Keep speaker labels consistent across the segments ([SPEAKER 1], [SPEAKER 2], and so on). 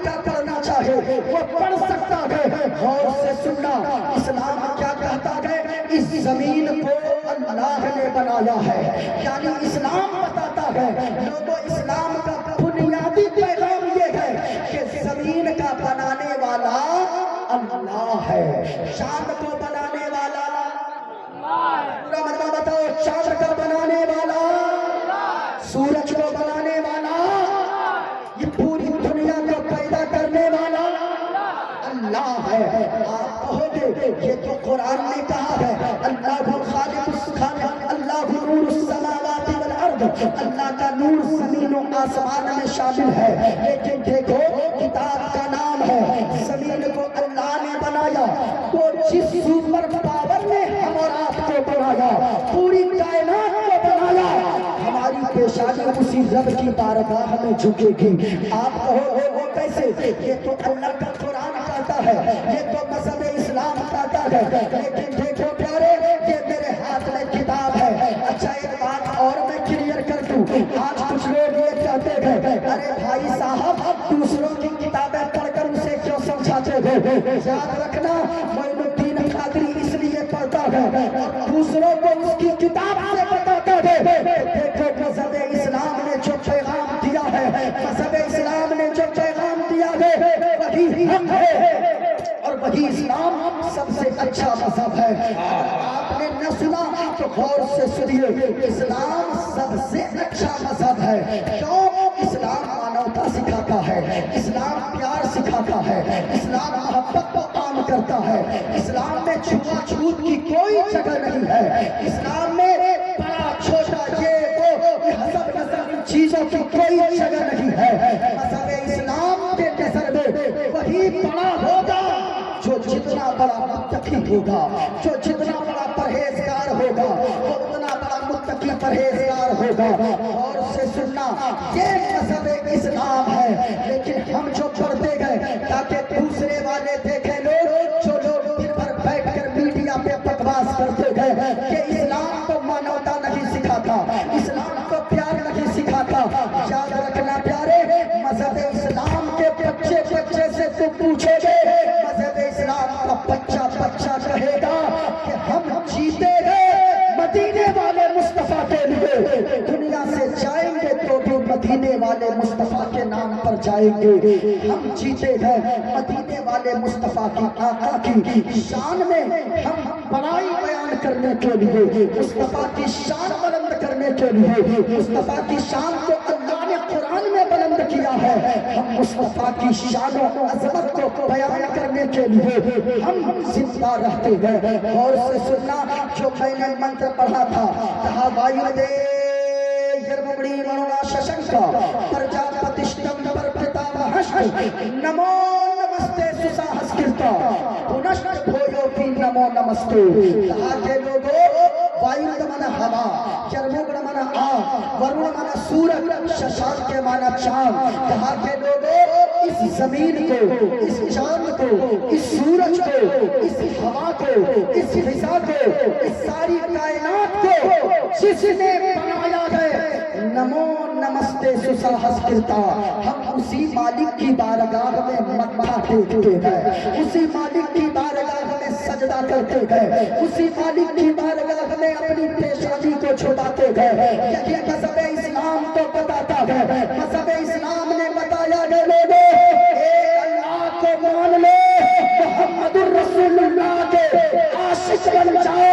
[SPEAKER 1] کا پڑھنا چاہے وہ پڑھ سکتا ہے. غور سے سننا, اسلام کیا کہتا ہے؟ اس زمین کو اللہ نے بنایا ہے. یعنی اسلام بتاتا ہے لوگوں, اسلام کا بنیادی پیغام یہ ہے کہ زمین کا بنانے والا اللہ ہے. چاند کو بنانے والا پورا مرتبہ بتاؤ, چاند کا بنانے والا, سورج کو بنانے والا, یہ پوری دنیا کو پیدا کرنے والا اللہ ہے. آپ کہو گے یہ تو قرآن نے کہا ہے, اللہ خالق الخالق, اللہ نور السماوات والارض, اللہ کا نور زمین و آسمان میں شامل ہے. لیکن دیکھو کتاب کا نام ہے, زمین کو اللہ نے بنایا, تو جس سپر پاور نے ہم اور آپ کو بنایا, پوری کائنات کو بنایا, ہماری پیشانی اسی رب کی بارگاہ میں جھکے گی. آپ کہو وہ کیسے؟ یہ تو اللہ کا قرآن کہتا ہے, یہ تو مذہب اسلام کہتا ہے. لیکن دیکھو پیارے, یہ میرے ہاتھ میں کتاب ہے. اچھا ایک بات اور میں کلیئر کر دوں, آج کچھ لوگ یہ کہتے ہیں ارے بھائی صاحب دوسروں کی کتابیں پڑھ کر اسے کیوں سمجھاتے ہو؟ یاد رکھنا, معین الدین قادری اس لیے پڑھتا ہے اور دوسروں کو اس کی کتاب سے بتاتا ہے. دیکھو مذہب اسلام نے جو پیغام دیا ہے, مذہب اسلام نے جو پیغام دیا ہے وہی ہم ہے, اور وہی اسلام سب سے اچھا مذہب ہے. آپ نے نہ سنا تو غور سے سنیے, اسلام سب سے اچھا مذہب ہے. کیوں؟ اسلام مانوتا سکھاتا ہے, اسلام پیار سکھاتا ہے, اسلام محبت کو عام کرتا ہے, اسلام میں چھوا چھوت کی کوئی جگہ نہیں ہے, اسلام میں بڑا چھوٹا یہ وہ حسب نظر ان چیزوں کی کوئی جگہ نہیں ہے. مذہب اسلام کے نظر میں وہی بڑا ہوگا جو جتنا بڑا متقی ہوگا, جو جتنا بڑا پرہیزگار ہوگا, وہ اتنا بڑا متقی پرہیزگار ہوگا. اور سے سننا, یہ مذہب اسلام ہے. لیکن ہم جو پڑھتے گئے تاکہ دوسرے والے دیکھیں, لوگ جو لوگ دن بھر بیٹھ کر میڈیا پہ بکواس کرتے گئے کہ اسلام کو مانوتا نہیں سکھاتا, اسلام کو پیار نہیں سکھاتا. یاد رکھنا پیارے, مذہب اسلام کے بچے سے تم پوچھو گے, مذہب اسلام کا بچہ کہے گا کہ ہم جیتے ہیں مدینے والے مصطفیٰ کے لیے, دنیا سے جائیں گے تو بھی مدینے والے مصطفیٰ کے نام پر جائیں گے. ہم جیتے ہیں مدینے والے مصطفیٰ کی آقا کی شان میں, ہم بڑائی بیان کرنے کے لیے, مصطفیٰ کی شان بلند کرنے کے لیے, مصطفیٰ کی شان کو اللہ نے قرآن میں بلند کیا ہے. ہم مصطفیٰ کی شان و عظمت کو بیان کرنے کے لیے ہم زندہ رہتے ہیں. اور سے سننا, جو میں نے منتر پڑھا تھا, کہا وایودے یرمبڑی منونا ششنکا پرجاپتشتم پر پتامہشت نمو نمستے سساہس کرتا پنشت بھویو پی نمو نمستے. کہا کہ لوگو, وایود من ہوا, یرمبڑ من آگ, ورون من سورج, ششان کے معنی چاند. کہا کہ لوگو اس زمین کو, اس چاند کو, اس سورج کو, اس ہوا کو, اس فضا کو, اس ساری کائنات کو جس نے بنایا ہے, نمو نمستے سساہس کرتا, ہم اسی مالک کی بارگاہ میں متھا ٹیکتے ہیں, اسی مالک کی بارگاہ میں سجدہ کرتے ہیں, اسی مالک کی بارگاہ میں اپنی پیشانی کو چھپاتے ہیں. یہ مذہب اسلام تو بتاتا ہے, مذہب اسلام نے بتایا ہے لوگوں, ایک اللہ کو مان لو, محمد الرسول اللہ کے عاشق بن جاؤ,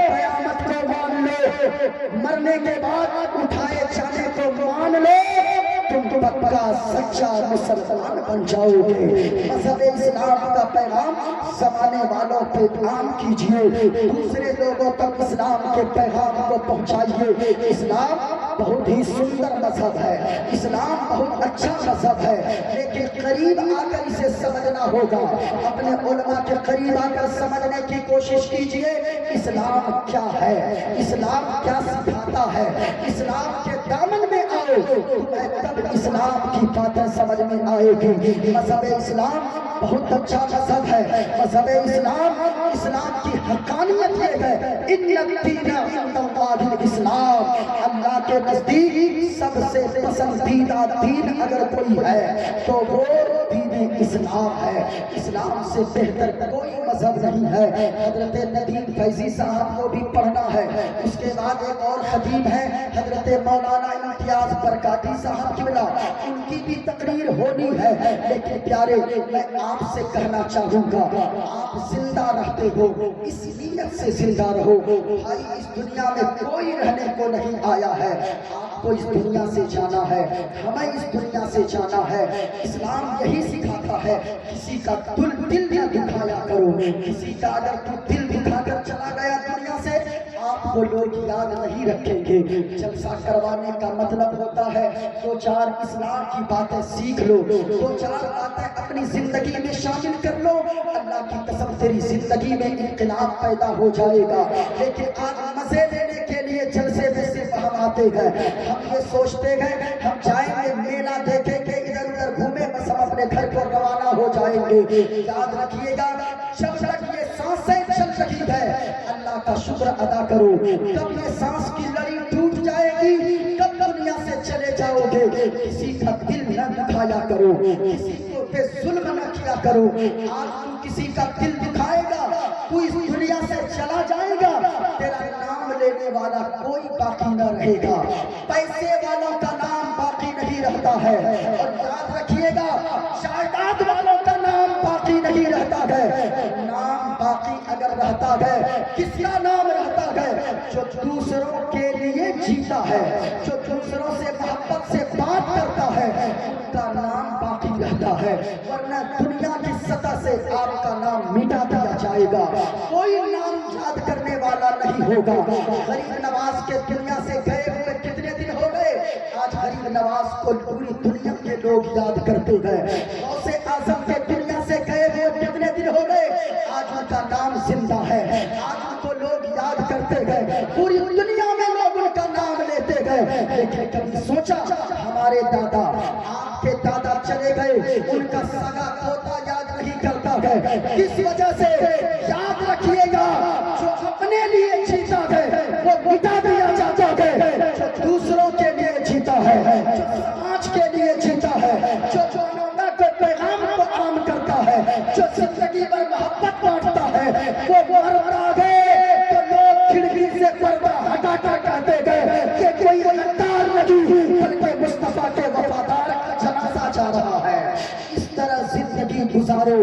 [SPEAKER 1] قیامت کو مان لو, مرنے کے بعد اٹھائے جانے کو مان لو, تم پکا سچا مسلمان بن جاؤ گے. مذہب اسلام کا پیغام زمانے والوں پہ عام کیجئے, دوسرے لوگوں تک اسلام کے پیغام کو پہنچائیے. اسلام بہت ہی سندر مذہب ہے, اسلام بہت اچھا مذہب ہے, لیکن قریب آ کر اسے سمجھنا ہوگا. اپنے علماء کے قریب آ کر سمجھنے کی کوشش کیجئے, اسلام کیا ہے, اسلام کیا سکھاتا ہے. اسلام کے دامن میں آؤ, تب اسلام کی باتیں سمجھ میں آئے گی. مذہب اسلام بہت اچھا مذہب ہے. مذہب اسلام کی حقانیت یہ ہے, ان الدین عند اللہ الاسلام, اللہ کے نزدیک سب سے پسندیدہ دین اگر کوئی ہے تو وہ دین اسلام ہے، اسلام سے بہتر کوئی مذہب نہیں ہے۔ حضرت ندیم فیضی صاحب کو بھی پڑھنا ہے۔ اس کے بعد ایک اور خطیب ہے حضرت مولانا امتیاز برکاتی صاحب قبلہ، ان کی بھی تقریر ہونی ہے۔ لیکن پیارے، میں آپ سے کہنا چاہوں گا، آپ زندہ رہتے ہو اس نیت سے زندہ رہو۔ بھائی، اس دنیا میں کوئی رہنے کو نہیں آیا ہے، آپ کو اس دنیا سے جانا ہے، ہمیں اس دنیا سے جانا ہے۔ اسلام یہی سکھاتا ہے، کسی کا دل نہ دکھایا کرو۔ کسی کا اگر تو دل دکھا کر چلا گیا دنیا سے، آپ کو لوگ یاد نہیں رکھیں گے۔ جلسہ کروانے کا مطلب ہوتا ہے دو چار اسلام کی باتیں سیکھ لو، دو چار باتیں اپنی زندگی میں شامل کر لو، اللہ کی قسم تیری زندگی میں انقلاب پیدا ہو جائے گا۔ لیکن آج مزے لینے کے لیے جلسے میں صرف ہم آتے ہیں، ہم یہ سوچتے ہیں ہم جائیں گے میلہ دیکھیں گے، ادھر ادھر گھومے، بس ہم اپنے گھر کو روانہ ہو جائیں گے۔ یاد رکھیے گا، جب تک یہ سانسیں چل رہی ہے اللہ کا شکر ادا کرو۔ کب یہ سانس کی لڑی ٹوٹ جائے گی، کب دنیا سے چلے جاؤ گے، کسی کا دل نہ دکھایا کرو، کسی کو پہ ظلم نہ کیا کرو۔ آج تو کسی کا دل دکھائے گا، تو اس دنیا سے چلا جائے گا، تیرا نام لینے والا کوئی باقی نہ رہے گا، پیسے والوں کا نام باقی نہیں رہتا ہے۔ اور یاد رکھیے گا، جائیداد والوں کا نام باقی نہیں رہتا ہے۔ نام باقی اگر رہتا ہے، کس کا نام رہتا ہے؟ جو دوسروں کے لیے جیتا ہے، جو دوسروں سے محبت سے بات کرتا ہے، ان کا نام باقی رہتا ہے۔ ورنہ دنیا کی سطح سے آپ کا نام مٹا دیا جائے گا، کوئی نام یاد کرنے والا نہیں ہوگا۔ غریب نواز کے دنیا سے گئے ہوئے کتنے دن ہو گئے، آج غریب نواز کو پوری دنیا کے لوگ یاد کرتے ہیں۔ غوث اعظم کے دنیا سے گئے ہوئے کتنے دن ہو گئے، آج ان کا نام زندہ ہے، آج ان کو لوگ یاد کرتے گئے، پوری دنیا میں لوگ ان کا نام لیتے گئے۔ لیکن کبھی سوچا ہمارے دادا، آپ کے دادا چلے گئے، ان کا سگا پوتا یاد نہیں کرتا ہے، کس وجہ سے؟ یاد رکھیے گا، جو اپنے لیے جیتا ہے وہ مٹا دیا جاتا ہے، جو دوسروں کے لیے جیتا ہے، جو سماج کے لیے جیتا ہے، جو مانوتا کے پیغام کو عام کرتا ہے، جو زندگی پر محبت بانٹتا ہے، وہ مرتا ہے تو لوگ کھڑکی سے پردہ ہٹا کر کہتے گئے کہ کوئی غدار نہیں بلکہ مصطفیٰ کے وفادار کا جنازہ جا رہا ہے۔ اس طرح زندگی گزارو،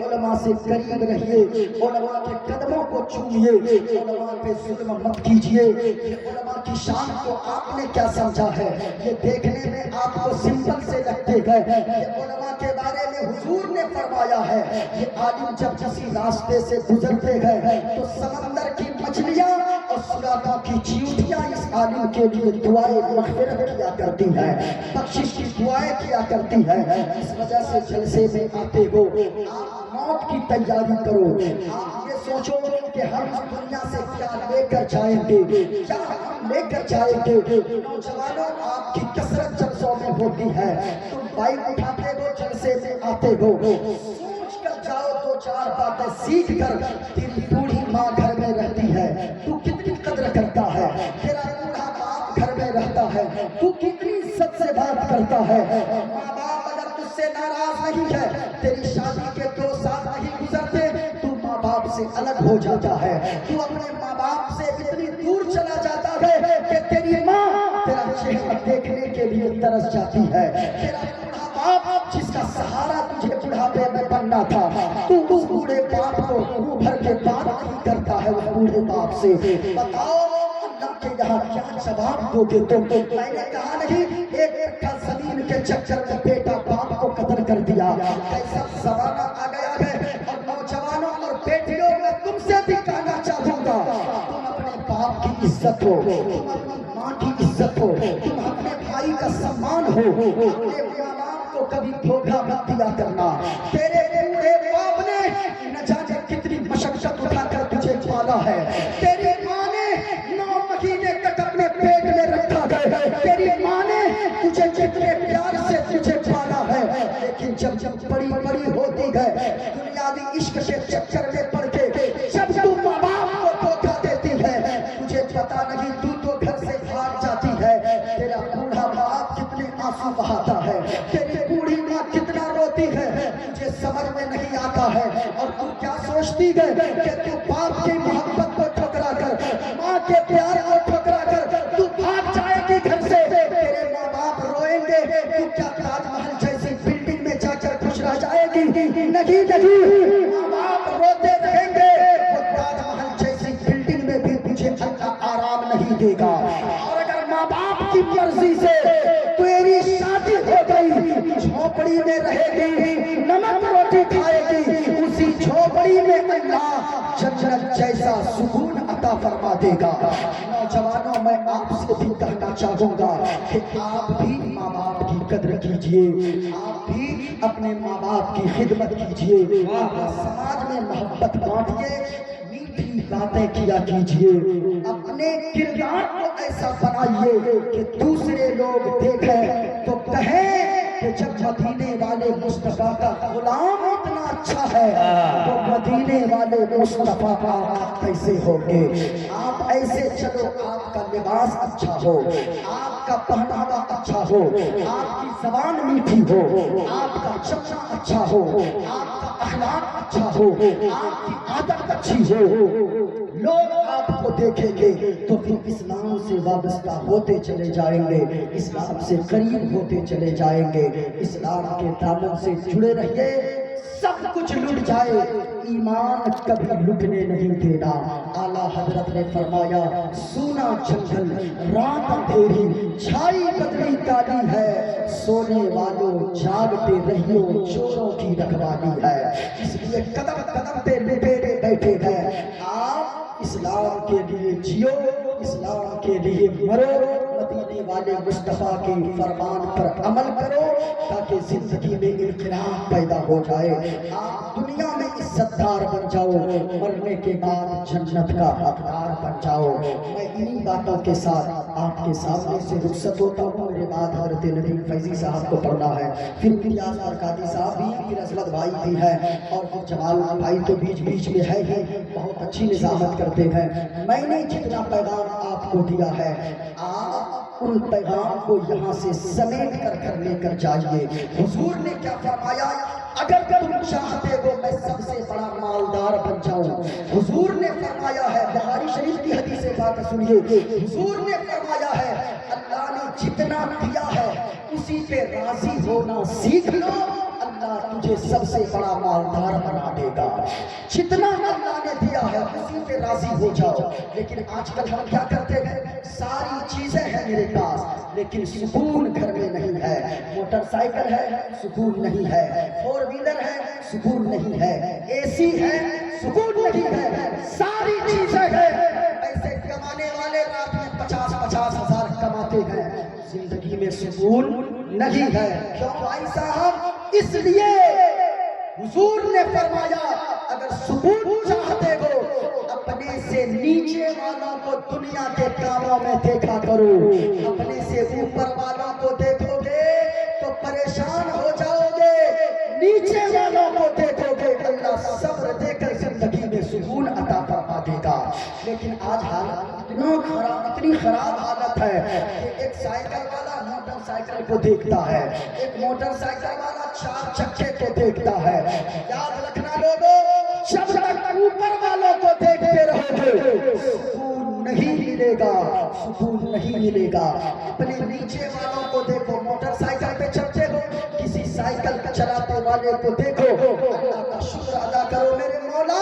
[SPEAKER 1] علماء سے قریب رہیے، علماء کے قدموں کو چومیے، علماء پہ ظلم مت کیجیے۔ علماء کی شان کو آپ نے کیا سمجھا ہے؟ یہ دیکھنے میں آپ کو سمپل سے لگتے گئے، یہ علماء کے بارے میں حضور نے فرمایا ہے، یہ عالم جب کسی راستے سے گزرتے گئے تو سمندر کی مچھلیاں اور سوراخوں کی چیونٹیاں اس عالم کے لیے دعائیں مغفرت کیا کرتی ہیں، بخشش کی دعائیں کیا کرتی ہیں۔ اس وجہ سے جلسے میں آتے ہو، آپ موت کی تیاری کرو، آپ یہ سوچو کہ ہم اس دنیا سے کیا لے کر جائیں گے، کیا ہم لے کر جائیں گے۔ نوجوانوں، آپ کی کثرت جلسوں میں ہوتی ہے، تم بائک اٹھاتے ہو، جلسے میں آتے ہو، سوچ کر جاؤ، دو چار باتیں سیکھ کر۔ تیری بوڑھی ماں گھر میں رہتی ہے، تو کتنی قدر کرتا ہے، تیرا بوڑھا باپ گھر میں رہتا ہے، تو کتنی عزت سے بات کرتا ہے۔ ماں باپ اگر تجھ سے ناراض نہیں ہے، تیری شادی کے 2 سال نہیں گزرتے، تو ماں باپ سے الگ ہو جاتا ہے، تو اپنے ماں باپ سے اتنی دور چلا جاتا ہے کہ تیری ماں تیرا چہرہ دیکھنے کے لیے ترس جاتی ہے۔ تیرا بوڑھا باپ جس کا سہارا تجھے بڑھاپے میں بننا تھا، تو اس بوڑھے باپ کو منہ بھر کے بات نہیں کرتا ہے اس بوڑھے باپ سے۔ بتاؤ اللہ کے یہاں کیا جواب دو گے تم؟ میں نے کہا نہیں، ایک کٹھا زمین کے چکر میں بیٹا باپ کو قتل کر دیا۔ کیسا زمانہ آ گیا ہے، اور نوجوانوں اور بیٹیوں میں تم سے بھی کہنا چاہوں گا، تم اپنے باپ کی عزت ہو، تم اپنی ماں کی عزت ہو، تم اپنے بھائی کا سامان ہو، اپنے ماں باپ کو کبھی دھوکہ مت دیا کرنا۔ تیرے بوڑھے باپ نے نہ جانے کتنی مشقت اٹھا کر تجھے پالا ہے، تیری ماں نے 9 مہینے تک اپنے پیٹ میں رکھا ہے، تیری ماں نے تجھے کتنے پیار سے تجھے پالا ہے۔ لیکن جب بڑی بڑی ہوتی ہے، دنیاوی عشق کے چکر میں پڑ کے جب تو ماں باپ کو دھوکہ دیتی ہے، تجھے پتا نہیں تو گھر سے بھاگ جاتی ہے۔ تیرا بوڑھا باپ کتنے آنسو بہاتا ہے، تیری بوڑھی ماں کتنا روتی چاہتا ہے اور تو کیا سوچتی ہے کہ تو باپ کی محبت کو ٹھکرا کر, ماں کے پیار کو ٹھکرا کر تو بھاگ جائے گی گھر سے, تیرے ماں باپ روئیں گے, تو کیا تاج محل جیسی بلڈنگ میں جا کر خوش رہ جائے گی؟ نہیں نہیں, ماں باپ روتے رہیں گے, وہ تاج محل جیسی بلڈنگ میں بھی تجھے اللہ آرام نہیں دے گا. اور اگر ماں باپ کی مرضی سے تیری شادی ہو گئی, جھوپڑی میں رہے گی, نمک روٹی کھائے گی, اسی جھوپڑی میں اللہ جنت جیسا سکون عطا فرما دے گا. نوجوانوں, میں آپ سے بھی کہنا چاہوں گا کہ آپ بھی ماں باپ کی قدر کیجئے, آپ بھی اپنے ماں باپ کی خدمت کیجئے, سماج میں محبت بانٹیے, میٹھی باتیں کیا کیجئے, اپنے کردار کو ایسا بنائیے کہ دوسرے لوگ دیکھیں تو کہیں کہ جب مدینے والے مصطفیٰ کا غلام اتنا اچھا ہے تو مدینے والے مصطفیٰ کا آپ کیسے ہوں گے. آپ ایسے چلو, آپ کا لباس اچھا ہو, آپ کا پہناوا اچھا ہو, آپ کی زبان میٹھی ہو, آپ کا چلنا اچھا ہو, آپ کا اخلاق اچھا ہو, آپ کی عادت اچھی ہو, لوگ آپ کو دیکھیں گے تو پھر اسلام سے وابستہ ہوتے چلے جائیں گے, اسلام سے قریب ہوتے چلے جائیں گے. اسلام کے دامن سے جڑے رہیے, سب کچھ لٹ جائے, ایمان کبھی لٹنے نہیں دینا. اعلیٰ حضرت نے فرمایا, سونا جنگل, رات اندھیری, چھائی بدری کالی ہے, سونے والوں جاگتے رہیو, چوروں کی رکھوالی ہے. اس لیے قدم قدم پہ لٹیرے بیٹھے ہیں. آپ اسلام کے لیے جیو, اسلام کے لیے مرو, مدینے والے مصطفیٰ کے فرمان پر عمل کرو تاکہ زندگی میں انقلاب پیدا ہو جائے. آپ دنیا میں عزت دار بن جاؤ, مرنے کے بعد جنت کا حقدار بن جاؤ. میں انہی باتوں کے ساتھ آپ کے سامنے سے رخصت ہوتا ہوں. میرے بعد حضرت ندیم فیضی صاحب کو پڑھنا ہے, پھر الیاس برکاتی صاحب بھی, پھر اسود بھائی بھی ہے, اور پھر جمال بھائی تو بیچ بیچ میں ہے ہی, بہت اچھی نظامت کرتے ہیں. میں نے جتنا پیغام آپ کو دیا ہے, آپ ان پیغام کو یہاں سے سمیٹ کر گھر لے کر جائیے. حضور نے کیا فرمایا, اگر تم چاہتے ہو میں سب سے بڑا مالدار بن جاؤں. حضور نے فرمایا ہے, بخاری شریف کی حدیث بات سنیے, حضور نے فرمایا ہے, اللہ نے جتنا دیا ہے اسی پہ راضی ہونا سیکھ لو, اللہ تجھے سب سے بڑا مالدار بنا دے گا. جتنا اللہ نے دیا ہے اسی پہ راضی ہو جاؤ. لیکن آج کل ہم کیا کرتے ہیں, ساری چیزیں ہیں میرے پاس لیکن سکون گھر میں نہیں ہے. موٹر سائیکل ہے, سکون نہیں ہے, فور ویلر ہے, سکون نہیں ہے, اے سی ہے, سکون نہیں ہے, ساری چیزیں ہیں. ایسے کمانے والے رات میں 50-50 ہزار کماتے ہیں, زندگی میں سکون نہیں ہے. کیوں بھائی صاحب؟ اس لیے حضور نے فرمایا, اگر سکون چاہتے ہو اپنے سے نیچے والوں کو دنیا کے کاموں میں دیکھا کرو, اپنے سے اوپر والوں کو دیکھو گے تو پریشان ہو جاؤ گے, نیچے والوں کو دیکھو گے اللہ صبر دے کر زندگی میں سکون عطا فرما دے گا. لیکن آج حالت اتنی خراب حالت ہے کہ ایک سائیکل والا موٹر سائیکل کو دیکھتا ہے, ایک موٹر سائیکل والا 4 چکے کو دیکھتا ہے. یاد رکھنا لوگوں, جب تک اوپر والوں کو دیکھتے رہو گے سکون نہیں ملے گا, سکون نہیں ملے گا. اپنے نیچے والوں کو دیکھو, موٹر سائیکل پہ چلتے ہو, کسی سائیکل چلاتے والے کو دیکھو, اللہ کا شکر ادا کرو, میرے مولا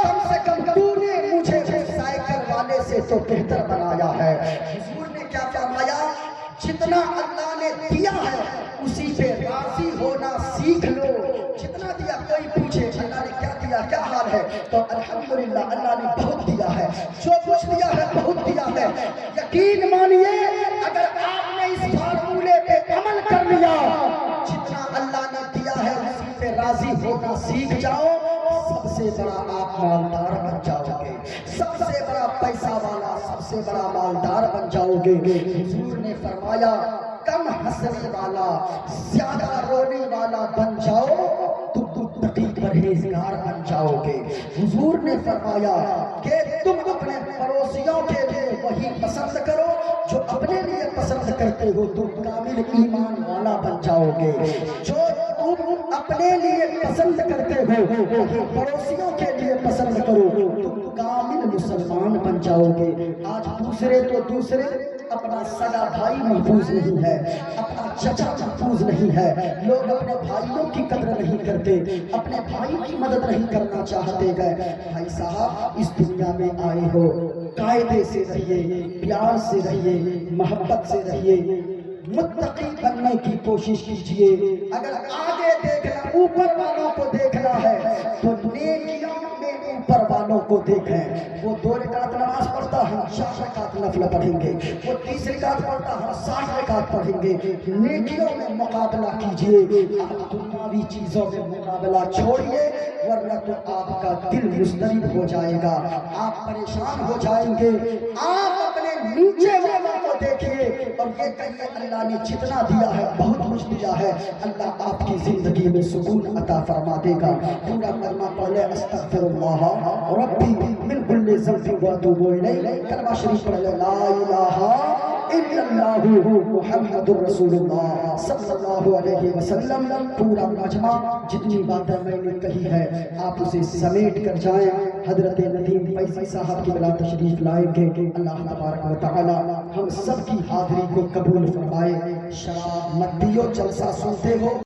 [SPEAKER 1] کم سے کم تو نے مجھے سائیکل والے سے تو بہتر بنایا ہے. حضور نے کیا فرمایا, جتنا اللہ نے دیا ہے اسی پہ راضی ہونا سیکھ لو. جتنا دیا, کوئی پوچھے اللہ نے کیا دیا, کیا حال ہے, تو الحمدللہ اللہ نے بہت دیا ہے, جو کچھ دیا ہے بہت دیا ہے. یقین مانیے اگر آپ نے اس فارمولے پہ عمل کر لیا, جتنا اللہ نے دیا ہے اسی پہ راضی ہونا سیکھ جاؤ, سب سے بڑا آپ مالدار بن جاؤ گے, سب سے بڑا پیسہ والا, سب سے بڑا مالدار بن جاؤ گے. حضور نے فرمایا, کم ہنسنے والا, زیادہ رونے والا بن جاؤ تو تقی پرہیزگار بن جاؤ گے. حضور نے فرمایا کہ تم اپنے پڑوسیوں کے لیے وہی پسند کرو جو اپنے لیے پسند کرتے ہو, تم کامل ایمان والا بن جاؤ گے. جو تم اپنے لیے پسند کرتے ہو پڑوسیوں کے لیے پسند کرو، تم کامل مسلمان بن جاؤ گے۔ آج دوسرے تو دوسرے، اپنا سگا بھائی محفوظ نہیں ہے، اپنا چچا محفوظ نہیں ہے، لوگ اپنے بھائیوں کی قدر نہیں کرتے، اپنے بھائی کی مدد نہیں کرنا چاہتے گئے۔ بھائی صاحب اس دنیا میں آئے ہو، قاعدے سے رہیے، پیار سے رہیے، محبت سے رہیے، متقی بننے کی کوشش کیجئے۔ اگر آگے دیکھنا اوپر والوں کو دیکھنا ہے تو نیکیوں میں اوپر والوں کو دیکھیں۔ وہ 2 رکعت نماز پڑھتا، ہم 4 رکعت نفل پڑھیں گے، وہ 30 رکعت پڑھتا، ہم 60 رکعت پڑھیں گے۔ نیکیوں میں مقابلہ کیجئے، آپ دنیاوی چیزوں میں مقابلہ چھوڑیے، ورنہ تو آپ کا دل مضطرب ہو جائے گا، آپ پریشان ہو جائیں گے۔ آپ اپنے نیچے والوں کو دیکھیے اور یہ کہیے اللہ نے جتنا دیا ہے بہت کچھ دیا ہے، اللہ آپ کی زندگی میں سکون عطا فرما دے گا۔ پورا کلمہ پڑھ لے، استغفر اللہ ربی من کل ذنب واتوب الیہ۔ کلمہ شریف پڑھ لے، لا الہ الا اللہ محمد رسول اللہ صلی اللہ علیہ وسلم۔ پورا مجمع جتنی باتیں میں نے کہی ہے آپ اسے سمیٹ کر جائیں۔ حضرت ندیم فیضی صاحب کی بلا تشریف لائیں گے۔ اللہ تبارک و تعالی ہم سب کی حاضری کو قبول فرمائے۔ شراب مت پیو، جلسہ سنتے ہو